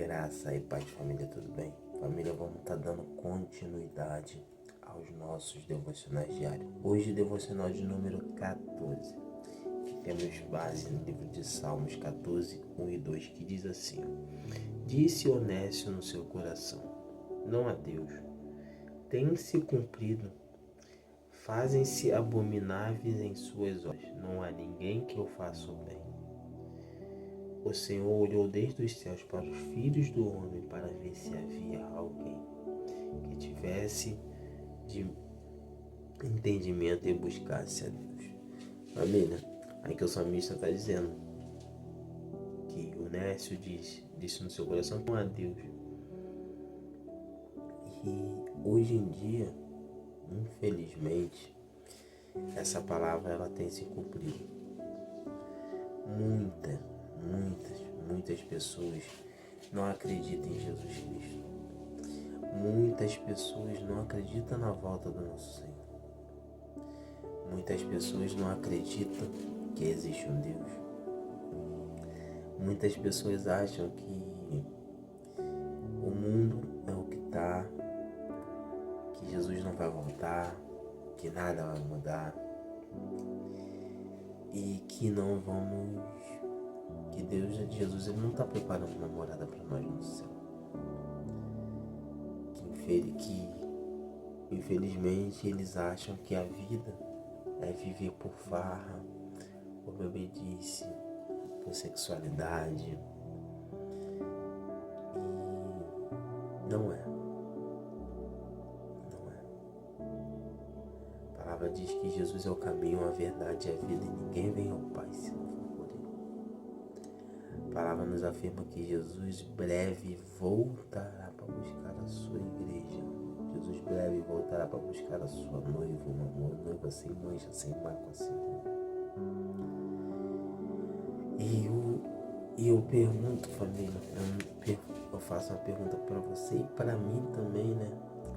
Graça e paz, família, tudo bem? Família, vamos estar dando continuidade aos nossos devocionais diários. Hoje, devocional de número 14, que temos base no livro de Salmos 14, 1 e 2, que diz assim: Disse honesto no seu coração, não há Deus. Tem-se cumprido, fazem-se abomináveis em suas obras, não há ninguém que eu faça o bem. O Senhor olhou desde os céus para os filhos do homem para ver se havia alguém que tivesse de entendimento e buscasse a Deus. Família, aí que o salmista está dizendo que o Nécio disse no seu coração com a Deus. E hoje em dia, infelizmente, essa palavra ela tem se cumprido. Muitas pessoas não acreditam em Jesus Cristo. Muitas pessoas não acreditam na volta do nosso Senhor. Muitas pessoas não acreditam que existe um Deus. Muitas pessoas acham que o mundo é o que está, que Jesus não vai voltar, que nada vai mudar e que não vamos, que Deus, Jesus, ele não está preparando uma morada para nós no céu. Que infelizmente eles acham que a vida é viver por farra, por bebedice, por sexualidade. E não é. A palavra diz que Jesus é o caminho, a verdade e a vida, e ninguém vem ao Pai se não for por Ele. A palavra nos afirma que Jesus breve voltará para buscar a sua igreja. Jesus breve voltará para buscar a sua noiva, uma noiva sem mancha, sem mácula, sem ruim. E eu pergunto, família, eu faço uma pergunta para você e para mim também, né?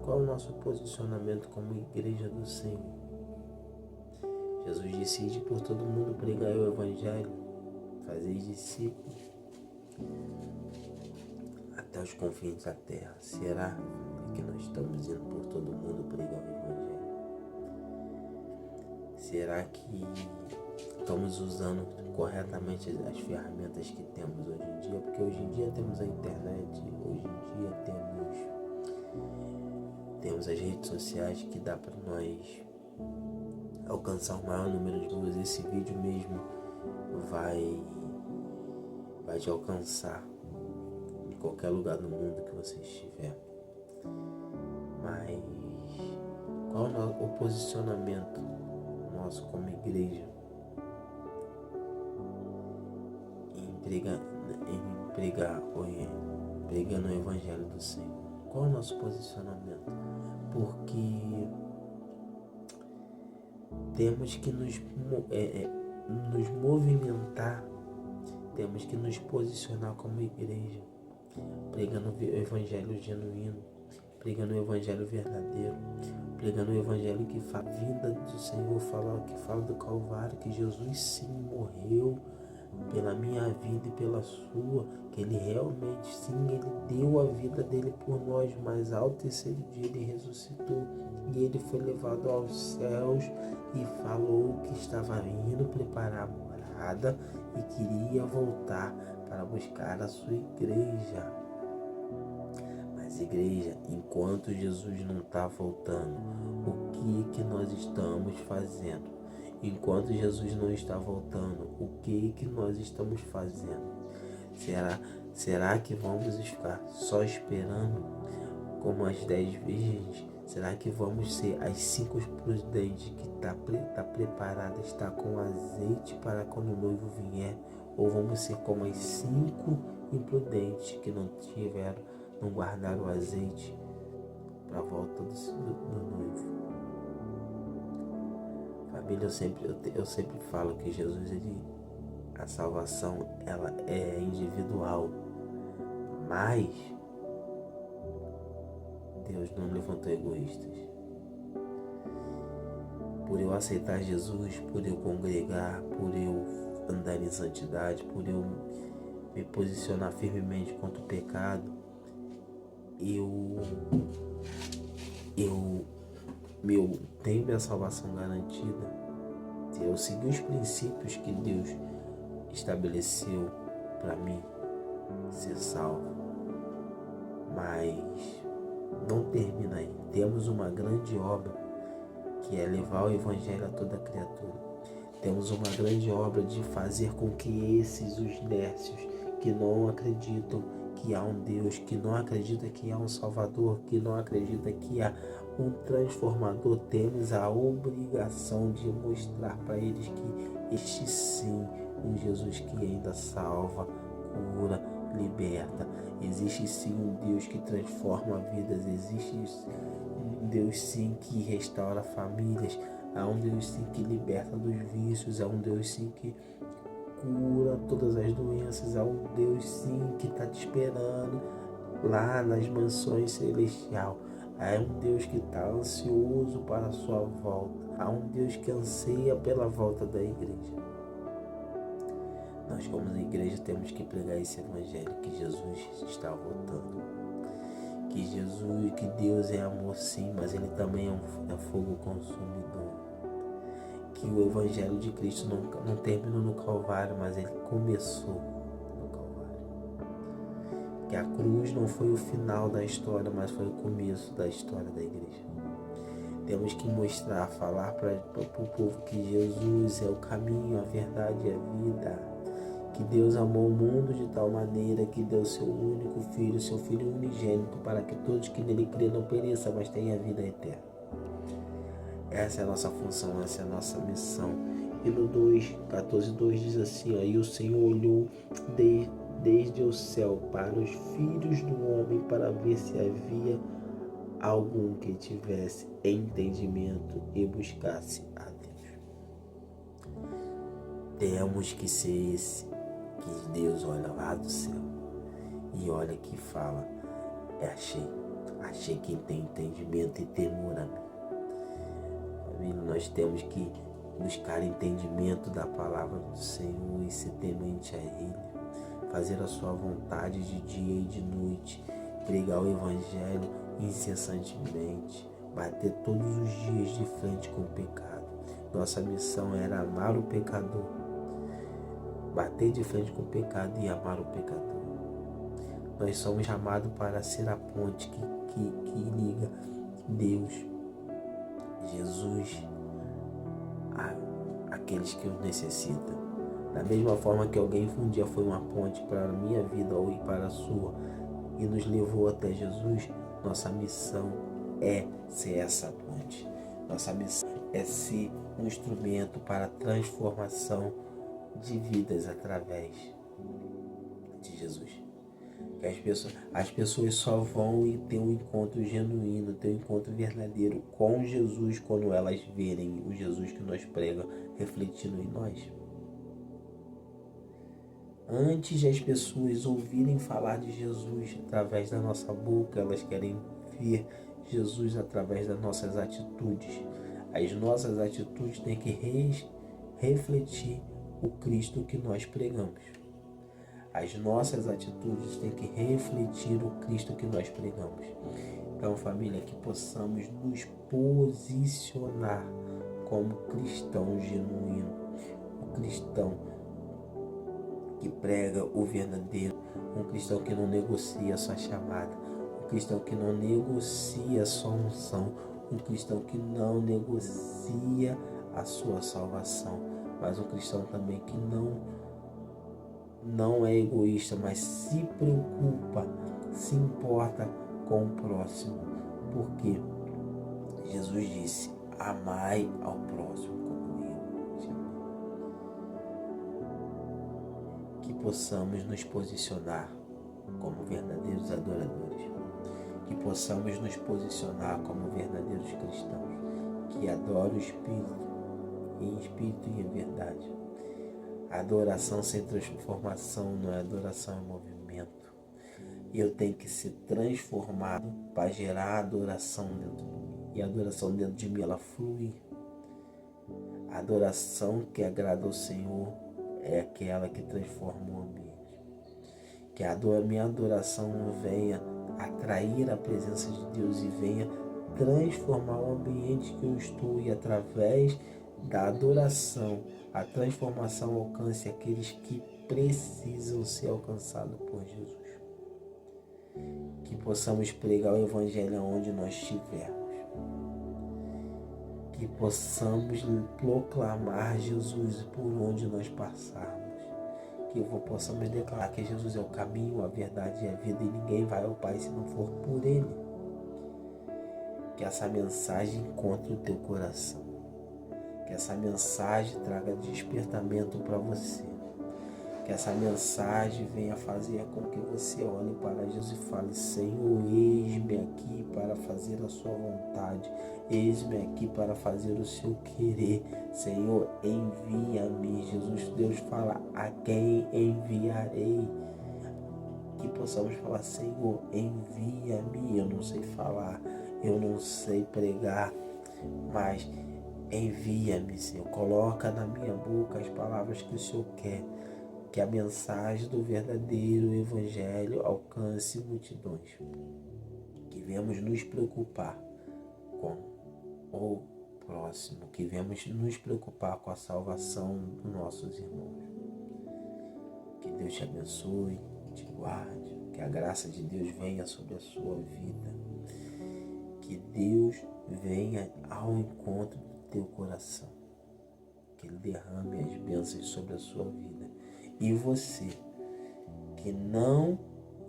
Qual é o nosso posicionamento como igreja do Senhor? Jesus disse: ide por todo mundo, pregai o evangelho, fazer discípulos até os confins da terra. Será que nós estamos indo por todo mundo pregar o evangelho? Será que estamos usando corretamente as ferramentas que temos hoje em dia? Porque hoje em dia temos a internet, hoje em dia temos as redes sociais que dá para nós alcançar o maior número de pessoas. Esse vídeo mesmo vai te alcançar em qualquer lugar do mundo que você estiver. Mas qual é o posicionamento nosso como igreja pregando o evangelho do Senhor? Qual é o nosso posicionamento? Porque temos que nos movimentar, temos que nos posicionar como igreja, pregando o evangelho genuíno, pregando o evangelho verdadeiro, pregando o evangelho que fala a vida do Senhor, que fala do Calvário, que Jesus sim morreu pela minha vida e pela sua, que ele realmente sim, ele deu a vida dele por nós, mas ao terceiro dia ele ressuscitou e ele foi levado aos céus e falou que estava indo preparar a morada e queria voltar para buscar a sua igreja. Mas igreja, enquanto Jesus não está voltando, o que nós estamos fazendo? Enquanto Jesus não está voltando, o que nós estamos fazendo? Será que vamos ficar só esperando como as 10 virgens? Será que vamos ser as 5 prudentes que está preparada, está com azeite para quando o noivo vier? Ou vamos ser como as 5 imprudentes que não guardaram o azeite para a volta do noivo? Família, eu sempre falo que Jesus, a salvação ela é individual, mas Deus não levantou egoístas. Por eu aceitar Jesus, por eu congregar, por eu andar em santidade, por eu me posicionar firmemente contra o pecado, eu tenho minha salvação garantida. Se eu seguir os princípios que Deus estabeleceu para mim ser salvo. Mas não termina aí. Temos uma grande obra, que é levar o Evangelho a toda criatura. Temos uma grande obra de fazer com que esses, os nércios, que não acreditam que há um Deus, que não acredita que há um Salvador, que não acredita que há um transformador, temos a obrigação de mostrar para eles que existe sim um Jesus que ainda salva, cura, liberta. Existe sim um Deus que transforma vidas, existe um Deus sim que restaura famílias, há um Deus sim que liberta dos vícios, há um Deus sim que cura todas as doenças, há um Deus sim que está te esperando lá nas mansões celestiais. Há um Deus que está ansioso para a sua volta, há um Deus que anseia pela volta da igreja. Nós, como igreja, temos que pregar esse evangelho, que Jesus está voltando, que Deus é amor sim, mas Ele também é fogo consumidor, que o evangelho de Cristo não terminou no Calvário, mas ele começou no Calvário, que a cruz não foi o final da história, mas foi o começo da história da igreja. Temos que mostrar, falar para o povo que Jesus é o caminho, a verdade e a vida, que Deus amou o mundo de tal maneira que deu seu único filho, seu filho unigênito, para que todos que nele crê não pereçam, mas tenham a vida eterna. Essa é a nossa função, essa é a nossa missão. E no 14:2 diz assim, e o Senhor olhou desde o céu para os filhos do homem para ver se havia algum que tivesse entendimento e buscasse a Deus. Temos que ser esse que Deus olha lá do céu e olha que fala, achei quem tem entendimento e temor a mim. Família, nós temos que buscar entendimento da palavra do Senhor e ser temente a Ele, fazer a sua vontade de dia e de noite, pregar o Evangelho incessantemente, bater todos os dias de frente com o pecado. Nossa missão era amar o pecador, bater de frente com o pecado e amar o pecador. Nós somos chamados para ser a ponte que liga Deus, Jesus, àqueles que o necessitam. Da mesma forma que alguém um dia foi uma ponte para a minha vida ou para a sua e nos levou até Jesus, nossa missão é ser essa ponte. Nossa missão é ser um instrumento para a transformação de vidas através de Jesus. As pessoas só vão e ter um encontro genuíno, ter um encontro verdadeiro com Jesus quando elas verem o Jesus que nós pregamos refletindo em nós. Antes de as pessoas ouvirem falar de Jesus através da nossa boca, elas querem ver Jesus através das nossas atitudes. As nossas atitudes têm que refletir o Cristo que nós pregamos. As nossas atitudes têm que refletir o Cristo que nós pregamos. Então, família, que possamos nos posicionar como cristão genuíno, o cristão que prega o verdadeiro, um cristão que não negocia a sua chamada, um cristão que não negocia a sua unção, um cristão que não negocia a sua salvação, mas um cristão também que não é egoísta, mas se preocupa, se importa com o próximo, porque Jesus disse, amai ao próximo como eu te amei. Que possamos nos posicionar como verdadeiros adoradores, que possamos nos posicionar como verdadeiros cristãos, que adoram o Espírito, em espírito e em verdade. A adoração sem transformação não é adoração, é movimento. E eu tenho que ser transformado para gerar adoração dentro de mim. E a adoração dentro de mim, ela flui. A adoração que agrada ao Senhor é aquela que transforma o ambiente. Que a minha adoração venha atrair a presença de Deus e venha transformar o ambiente que eu estou, e através da adoração a transformação alcance aqueles que precisam ser alcançados por Jesus. Que possamos pregar o Evangelho onde nós estivermos. Que possamos proclamar Jesus por onde nós passarmos. Que possamos declarar que Jesus é o caminho, a verdade e a vida, e ninguém vai ao Pai se não for por Ele. Que essa mensagem encontre o teu coração. Que essa mensagem traga despertamento para você. Que essa mensagem venha fazer com que você olhe para Jesus e fale: Senhor, eis-me aqui para fazer a sua vontade. Eis-me aqui para fazer o seu querer. Senhor, envia-me. Jesus, Deus fala: a quem enviarei? Que possamos falar: Senhor, envia-me. Eu não sei falar, eu não sei pregar, mas envia-me, Senhor. Coloca na minha boca as palavras que o Senhor quer. Que a mensagem do verdadeiro Evangelho alcance multidões. Que venhamos nos preocupar com o próximo. Que venhamos nos preocupar com a salvação dos nossos irmãos. Que Deus te abençoe, te guarde. Que a graça de Deus venha sobre a sua vida. Que Deus venha ao encontro do teu coração. Que Ele derrame as bênçãos sobre a sua vida. E você que não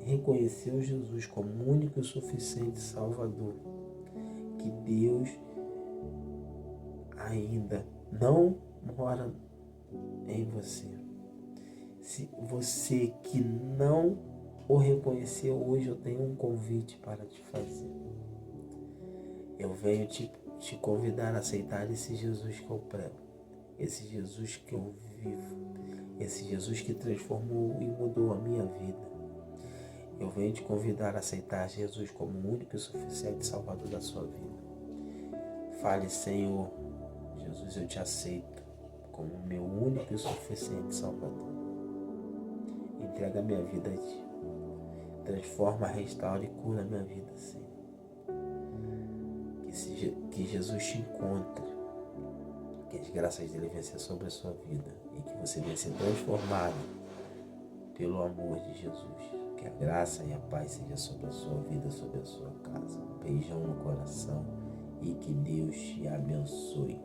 reconheceu Jesus como único e suficiente Salvador, que Deus ainda não mora em você. Se você que não o reconheceu, hoje eu tenho um convite para te fazer. Eu venho te convidar a aceitar esse Jesus que eu prego, esse Jesus que eu vivo, esse Jesus que transformou e mudou a minha vida. Eu venho te convidar a aceitar Jesus como o único e suficiente Salvador da sua vida. Fale: Senhor, Jesus, eu te aceito como o meu único e suficiente Salvador. Entrega a minha vida a ti. Transforma, restaura e cura a minha vida, Senhor. Que Jesus te encontre. Que as graças dele venham ser sobre a sua vida e que você venha ser transformado pelo amor de Jesus. Que a graça e a paz seja sobre a sua vida, sobre a sua casa. Um beijão no coração e que Deus te abençoe.